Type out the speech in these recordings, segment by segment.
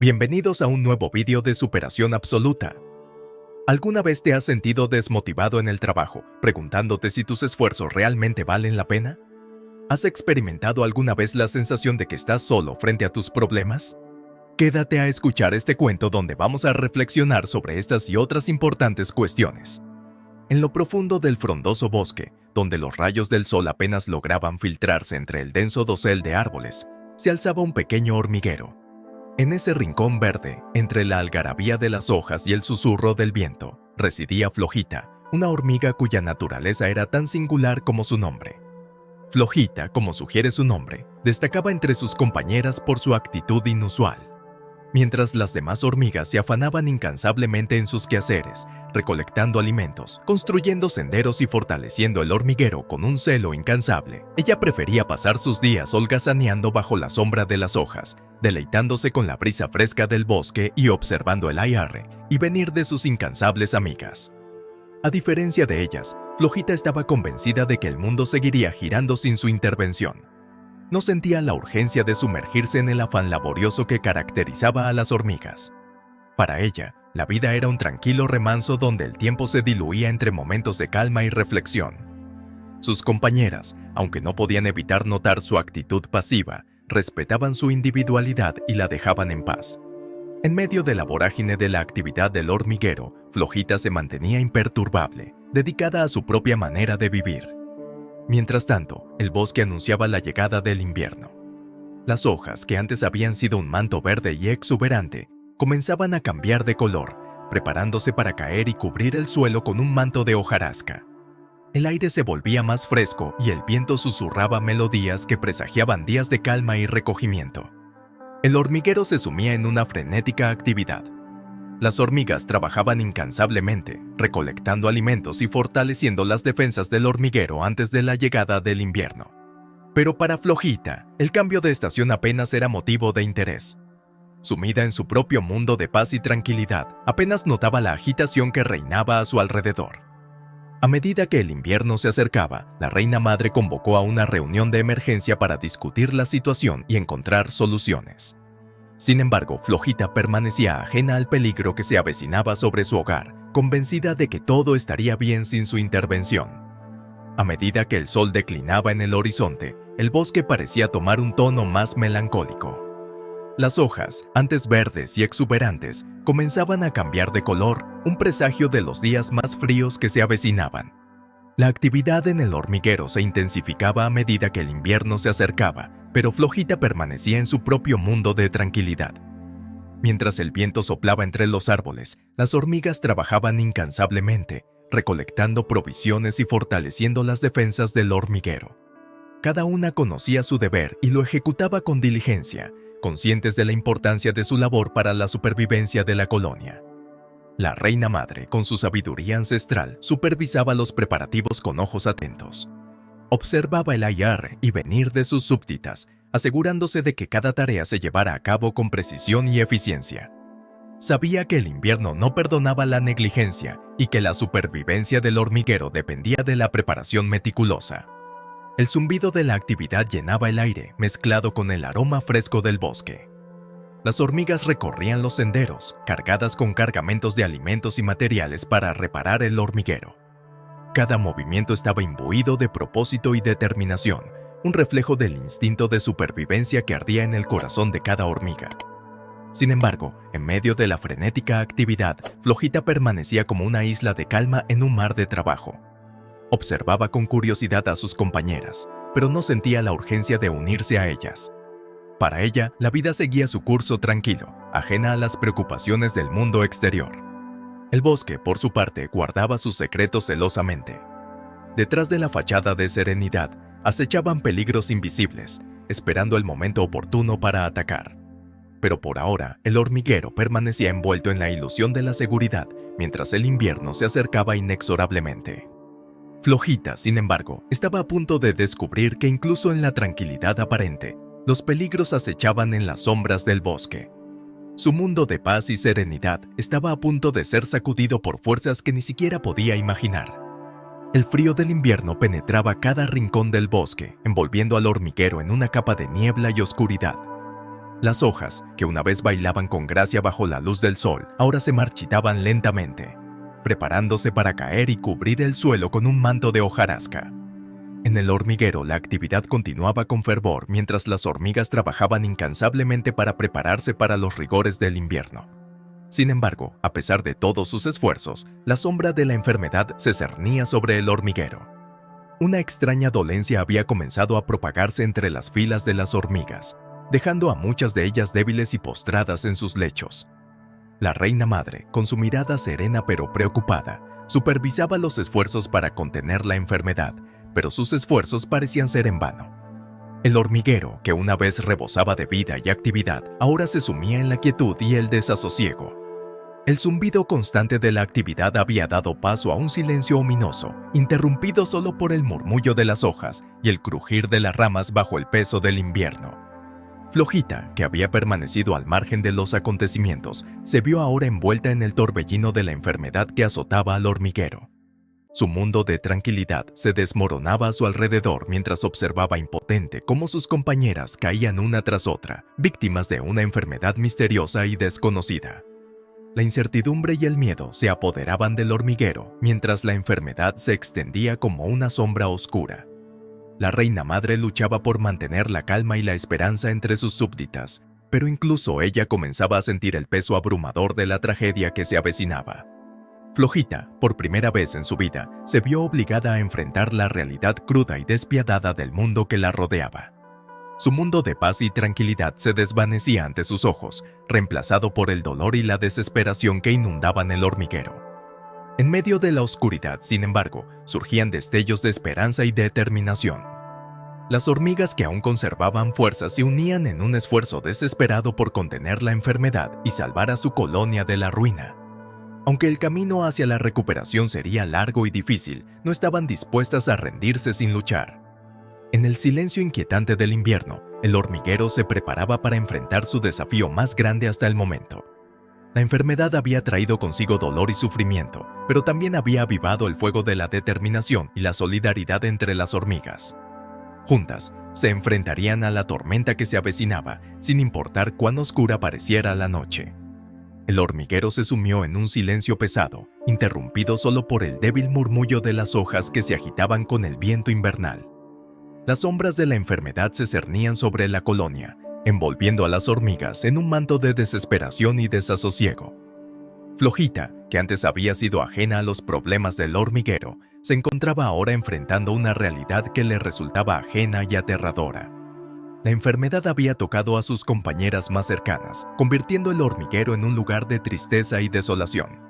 Bienvenidos a un nuevo vídeo de superación absoluta. ¿Alguna vez te has sentido desmotivado en el trabajo, preguntándote si tus esfuerzos realmente valen la pena? ¿Has experimentado alguna vez la sensación de que estás solo frente a tus problemas? Quédate a escuchar este cuento donde vamos a reflexionar sobre estas y otras importantes cuestiones. En lo profundo del frondoso bosque, donde los rayos del sol apenas lograban filtrarse entre el denso dosel de árboles, se alzaba un pequeño hormiguero. En ese rincón verde, entre la algarabía de las hojas y el susurro del viento, residía Flojita, una hormiga cuya naturaleza era tan singular como su nombre. Flojita, como sugiere su nombre, destacaba entre sus compañeras por su actitud inusual. Mientras las demás hormigas se afanaban incansablemente en sus quehaceres, recolectando alimentos, construyendo senderos y fortaleciendo el hormiguero con un celo incansable, ella prefería pasar sus días holgazaneando bajo la sombra de las hojas, deleitándose con la brisa fresca del bosque y observando el ir y venir de sus incansables amigas. A diferencia de ellas, Flojita estaba convencida de que el mundo seguiría girando sin su intervención. No sentía la urgencia de sumergirse en el afán laborioso que caracterizaba a las hormigas. Para ella, la vida era un tranquilo remanso donde el tiempo se diluía entre momentos de calma y reflexión. Sus compañeras, aunque no podían evitar notar su actitud pasiva, respetaban su individualidad y la dejaban en paz. En medio de la vorágine de la actividad del hormiguero, Flojita se mantenía imperturbable, dedicada a su propia manera de vivir. Mientras tanto, el bosque anunciaba la llegada del invierno. Las hojas, que antes habían sido un manto verde y exuberante, comenzaban a cambiar de color, preparándose para caer y cubrir el suelo con un manto de hojarasca. El aire se volvía más fresco y el viento susurraba melodías que presagiaban días de calma y recogimiento. El hormiguero se sumía en una frenética actividad. Las hormigas trabajaban incansablemente, recolectando alimentos y fortaleciendo las defensas del hormiguero antes de la llegada del invierno. Pero para Flojita, el cambio de estación apenas era motivo de interés. Sumida en su propio mundo de paz y tranquilidad, apenas notaba la agitación que reinaba a su alrededor. A medida que el invierno se acercaba, la reina madre convocó a una reunión de emergencia para discutir la situación y encontrar soluciones. Sin embargo, Flojita permanecía ajena al peligro que se avecinaba sobre su hogar, convencida de que todo estaría bien sin su intervención. A medida que el sol declinaba en el horizonte, el bosque parecía tomar un tono más melancólico. Las hojas, antes verdes y exuberantes, comenzaban a cambiar de color, un presagio de los días más fríos que se avecinaban. La actividad en el hormiguero se intensificaba a medida que el invierno se acercaba, pero Flojita permanecía en su propio mundo de tranquilidad. Mientras el viento soplaba entre los árboles, las hormigas trabajaban incansablemente, recolectando provisiones y fortaleciendo las defensas del hormiguero. Cada una conocía su deber y lo ejecutaba con diligencia, conscientes de la importancia de su labor para la supervivencia de la colonia. La reina madre, con su sabiduría ancestral, supervisaba los preparativos con ojos atentos. Observaba el ir y venir de sus súbditas, asegurándose de que cada tarea se llevara a cabo con precisión y eficiencia. Sabía que el invierno no perdonaba la negligencia y que la supervivencia del hormiguero dependía de la preparación meticulosa. El zumbido de la actividad llenaba el aire, mezclado con el aroma fresco del bosque. Las hormigas recorrían los senderos, cargadas con cargamentos de alimentos y materiales para reparar el hormiguero. Cada movimiento estaba imbuido de propósito y determinación, un reflejo del instinto de supervivencia que ardía en el corazón de cada hormiga. Sin embargo, en medio de la frenética actividad, Flojita permanecía como una isla de calma en un mar de trabajo. Observaba con curiosidad a sus compañeras, pero no sentía la urgencia de unirse a ellas. Para ella, la vida seguía su curso tranquilo, ajena a las preocupaciones del mundo exterior. El bosque, por su parte, guardaba sus secretos celosamente. Detrás de la fachada de serenidad, acechaban peligros invisibles, esperando el momento oportuno para atacar. Pero por ahora, el hormiguero permanecía envuelto en la ilusión de la seguridad, mientras el invierno se acercaba inexorablemente. Flojita, sin embargo, estaba a punto de descubrir que incluso en la tranquilidad aparente, los peligros acechaban en las sombras del bosque. Su mundo de paz y serenidad estaba a punto de ser sacudido por fuerzas que ni siquiera podía imaginar. El frío del invierno penetraba cada rincón del bosque, envolviendo al hormiguero en una capa de niebla y oscuridad. Las hojas, que una vez bailaban con gracia bajo la luz del sol, ahora se marchitaban lentamente, preparándose para caer y cubrir el suelo con un manto de hojarasca. En el hormiguero, la actividad continuaba con fervor mientras las hormigas trabajaban incansablemente para prepararse para los rigores del invierno. Sin embargo, a pesar de todos sus esfuerzos, la sombra de la enfermedad se cernía sobre el hormiguero. Una extraña dolencia había comenzado a propagarse entre las filas de las hormigas, dejando a muchas de ellas débiles y postradas en sus lechos. La reina madre, con su mirada serena pero preocupada, supervisaba los esfuerzos para contener la enfermedad, pero sus esfuerzos parecían ser en vano. El hormiguero, que una vez rebosaba de vida y actividad, ahora se sumía en la quietud y el desasosiego. El zumbido constante de la actividad había dado paso a un silencio ominoso, interrumpido solo por el murmullo de las hojas y el crujir de las ramas bajo el peso del invierno. Flojita, que había permanecido al margen de los acontecimientos, se vio ahora envuelta en el torbellino de la enfermedad que azotaba al hormiguero. Su mundo de tranquilidad se desmoronaba a su alrededor mientras observaba impotente cómo sus compañeras caían una tras otra, víctimas de una enfermedad misteriosa y desconocida. La incertidumbre y el miedo se apoderaban del hormiguero mientras la enfermedad se extendía como una sombra oscura. La reina madre luchaba por mantener la calma y la esperanza entre sus súbditas, pero incluso ella comenzaba a sentir el peso abrumador de la tragedia que se avecinaba. Flojita, por primera vez en su vida, se vio obligada a enfrentar la realidad cruda y despiadada del mundo que la rodeaba. Su mundo de paz y tranquilidad se desvanecía ante sus ojos, reemplazado por el dolor y la desesperación que inundaban el hormiguero. En medio de la oscuridad, sin embargo, surgían destellos de esperanza y determinación. Las hormigas que aún conservaban fuerzas se unían en un esfuerzo desesperado por contener la enfermedad y salvar a su colonia de la ruina. Aunque el camino hacia la recuperación sería largo y difícil, no estaban dispuestas a rendirse sin luchar. En el silencio inquietante del invierno, el hormiguero se preparaba para enfrentar su desafío más grande hasta el momento. La enfermedad había traído consigo dolor y sufrimiento, pero también había avivado el fuego de la determinación y la solidaridad entre las hormigas. Juntas, se enfrentarían a la tormenta que se avecinaba, sin importar cuán oscura pareciera la noche. El hormiguero se sumió en un silencio pesado, interrumpido solo por el débil murmullo de las hojas que se agitaban con el viento invernal. Las sombras de la enfermedad se cernían sobre la colonia, envolviendo a las hormigas en un manto de desesperación y desasosiego. Flojita, que antes había sido ajena a los problemas del hormiguero, se encontraba ahora enfrentando una realidad que le resultaba ajena y aterradora. La enfermedad había tocado a sus compañeras más cercanas, convirtiendo el hormiguero en un lugar de tristeza y desolación.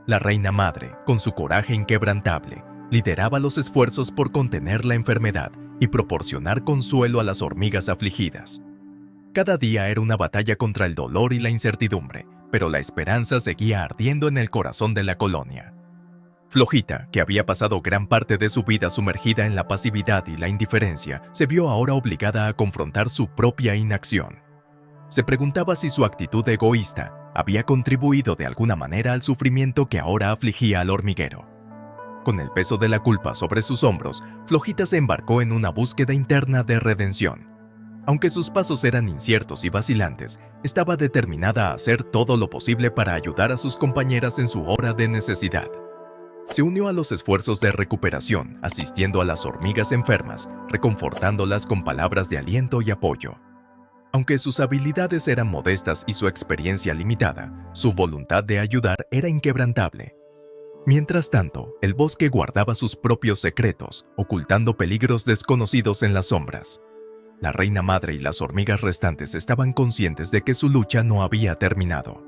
La reina madre, con su coraje inquebrantable, lideraba los esfuerzos por contener la enfermedad y proporcionar consuelo a las hormigas afligidas. Cada día era una batalla contra el dolor y la incertidumbre, pero la esperanza seguía ardiendo en el corazón de la colonia. Flojita, que había pasado gran parte de su vida sumergida en la pasividad y la indiferencia, se vio ahora obligada a confrontar su propia inacción. Se preguntaba si su actitud egoísta había contribuido de alguna manera al sufrimiento que ahora afligía al hormiguero. Con el peso de la culpa sobre sus hombros, Flojita se embarcó en una búsqueda interna de redención. Aunque sus pasos eran inciertos y vacilantes, estaba determinada a hacer todo lo posible para ayudar a sus compañeras en su hora de necesidad. Se unió a los esfuerzos de recuperación, asistiendo a las hormigas enfermas, reconfortándolas con palabras de aliento y apoyo. Aunque sus habilidades eran modestas y su experiencia limitada, su voluntad de ayudar era inquebrantable. Mientras tanto, el bosque guardaba sus propios secretos, ocultando peligros desconocidos en las sombras. La reina madre y las hormigas restantes estaban conscientes de que su lucha no había terminado.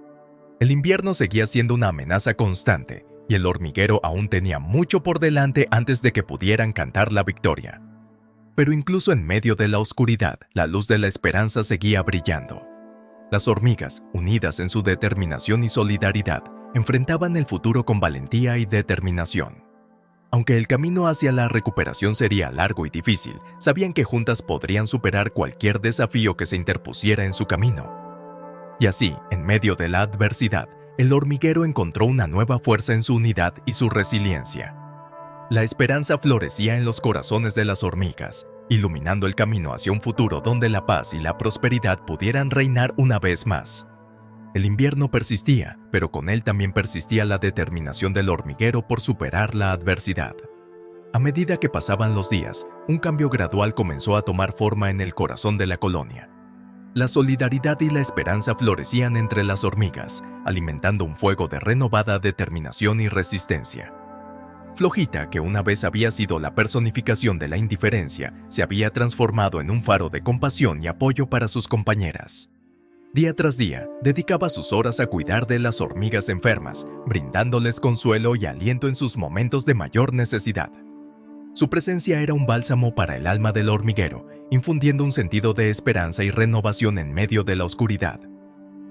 El invierno seguía siendo una amenaza constante, y el hormiguero aún tenía mucho por delante antes de que pudieran cantar la victoria. Pero incluso en medio de la oscuridad, la luz de la esperanza seguía brillando. Las hormigas, unidas en su determinación y solidaridad, enfrentaban el futuro con valentía y determinación. Aunque el camino hacia la recuperación sería largo y difícil, sabían que juntas podrían superar cualquier desafío que se interpusiera en su camino. Y así, en medio de la adversidad, el hormiguero encontró una nueva fuerza en su unidad y su resiliencia. La esperanza florecía en los corazones de las hormigas, iluminando el camino hacia un futuro donde la paz y la prosperidad pudieran reinar una vez más. El invierno persistía, pero con él también persistía la determinación del hormiguero por superar la adversidad. A medida que pasaban los días, un cambio gradual comenzó a tomar forma en el corazón de la colonia. La solidaridad y la esperanza florecían entre las hormigas, alimentando un fuego de renovada determinación y resistencia. Flojita, que una vez había sido la personificación de la indiferencia, se había transformado en un faro de compasión y apoyo para sus compañeras. Día tras día, dedicaba sus horas a cuidar de las hormigas enfermas, brindándoles consuelo y aliento en sus momentos de mayor necesidad. Su presencia era un bálsamo para el alma del hormiguero, infundiendo un sentido de esperanza y renovación en medio de la oscuridad.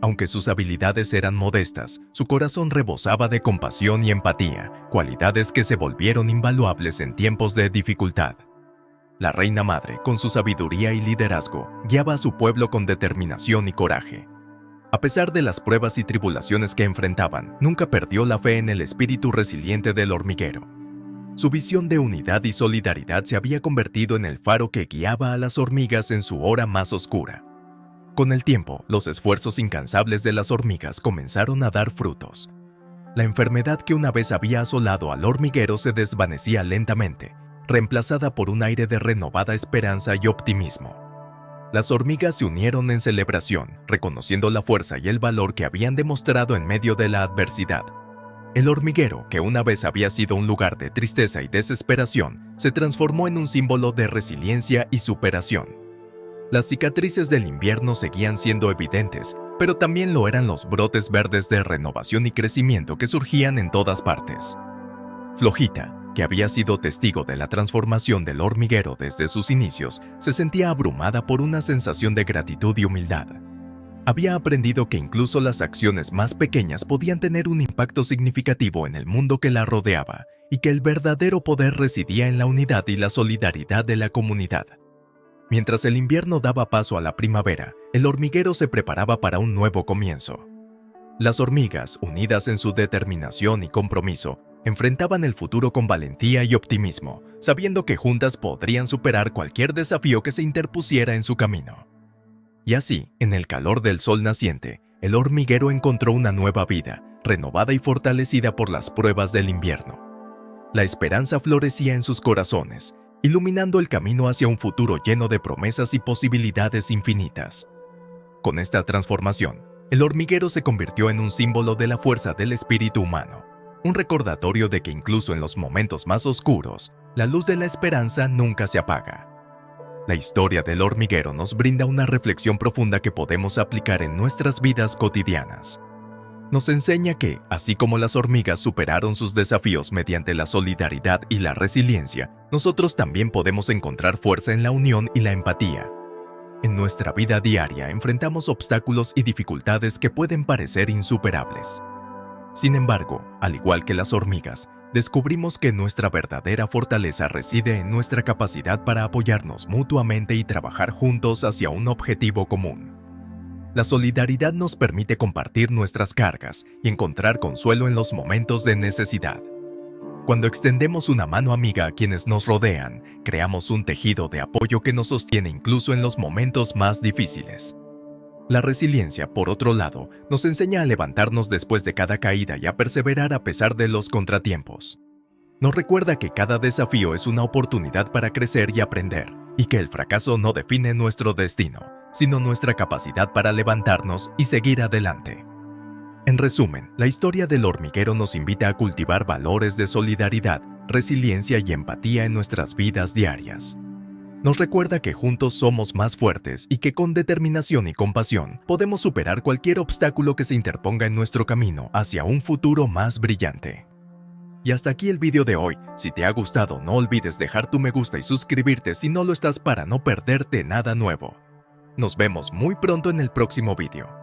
Aunque sus habilidades eran modestas, su corazón rebosaba de compasión y empatía, cualidades que se volvieron invaluables en tiempos de dificultad. La reina madre, con su sabiduría y liderazgo, guiaba a su pueblo con determinación y coraje. A pesar de las pruebas y tribulaciones que enfrentaban, nunca perdió la fe en el espíritu resiliente del hormiguero. Su visión de unidad y solidaridad se había convertido en el faro que guiaba a las hormigas en su hora más oscura. Con el tiempo, los esfuerzos incansables de las hormigas comenzaron a dar frutos. La enfermedad que una vez había asolado al hormiguero se desvanecía lentamente, reemplazada por un aire de renovada esperanza y optimismo. Las hormigas se unieron en celebración, reconociendo la fuerza y el valor que habían demostrado en medio de la adversidad. El hormiguero, que una vez había sido un lugar de tristeza y desesperación, se transformó en un símbolo de resiliencia y superación. Las cicatrices del invierno seguían siendo evidentes, pero también lo eran los brotes verdes de renovación y crecimiento que surgían en todas partes. Flojita, que había sido testigo de la transformación del hormiguero desde sus inicios, se sentía abrumada por una sensación de gratitud y humildad. Había aprendido que incluso las acciones más pequeñas podían tener un impacto significativo en el mundo que la rodeaba, y que el verdadero poder residía en la unidad y la solidaridad de la comunidad. Mientras el invierno daba paso a la primavera, el hormiguero se preparaba para un nuevo comienzo. Las hormigas, unidas en su determinación y compromiso, enfrentaban el futuro con valentía y optimismo, sabiendo que juntas podrían superar cualquier desafío que se interpusiera en su camino. Y así, en el calor del sol naciente, el hormiguero encontró una nueva vida, renovada y fortalecida por las pruebas del invierno. La esperanza florecía en sus corazones, iluminando el camino hacia un futuro lleno de promesas y posibilidades infinitas. Con esta transformación, el hormiguero se convirtió en un símbolo de la fuerza del espíritu humano, un recordatorio de que incluso en los momentos más oscuros, la luz de la esperanza nunca se apaga. La historia del hormiguero nos brinda una reflexión profunda que podemos aplicar en nuestras vidas cotidianas. Nos enseña que, así como las hormigas superaron sus desafíos mediante la solidaridad y la resiliencia, nosotros también podemos encontrar fuerza en la unión y la empatía. En nuestra vida diaria enfrentamos obstáculos y dificultades que pueden parecer insuperables. Sin embargo, al igual que las hormigas, descubrimos que nuestra verdadera fortaleza reside en nuestra capacidad para apoyarnos mutuamente y trabajar juntos hacia un objetivo común. La solidaridad nos permite compartir nuestras cargas y encontrar consuelo en los momentos de necesidad. Cuando extendemos una mano amiga a quienes nos rodean, creamos un tejido de apoyo que nos sostiene incluso en los momentos más difíciles. La resiliencia, por otro lado, nos enseña a levantarnos después de cada caída y a perseverar a pesar de los contratiempos. Nos recuerda que cada desafío es una oportunidad para crecer y aprender, y que el fracaso no define nuestro destino, sino nuestra capacidad para levantarnos y seguir adelante. En resumen, la historia del hormiguero nos invita a cultivar valores de solidaridad, resiliencia y empatía en nuestras vidas diarias. Nos recuerda que juntos somos más fuertes y que con determinación y compasión podemos superar cualquier obstáculo que se interponga en nuestro camino hacia un futuro más brillante. Y hasta aquí el video de hoy. Si te ha gustado, no olvides dejar tu me gusta y suscribirte si no lo estás para no perderte nada nuevo. Nos vemos muy pronto en el próximo video.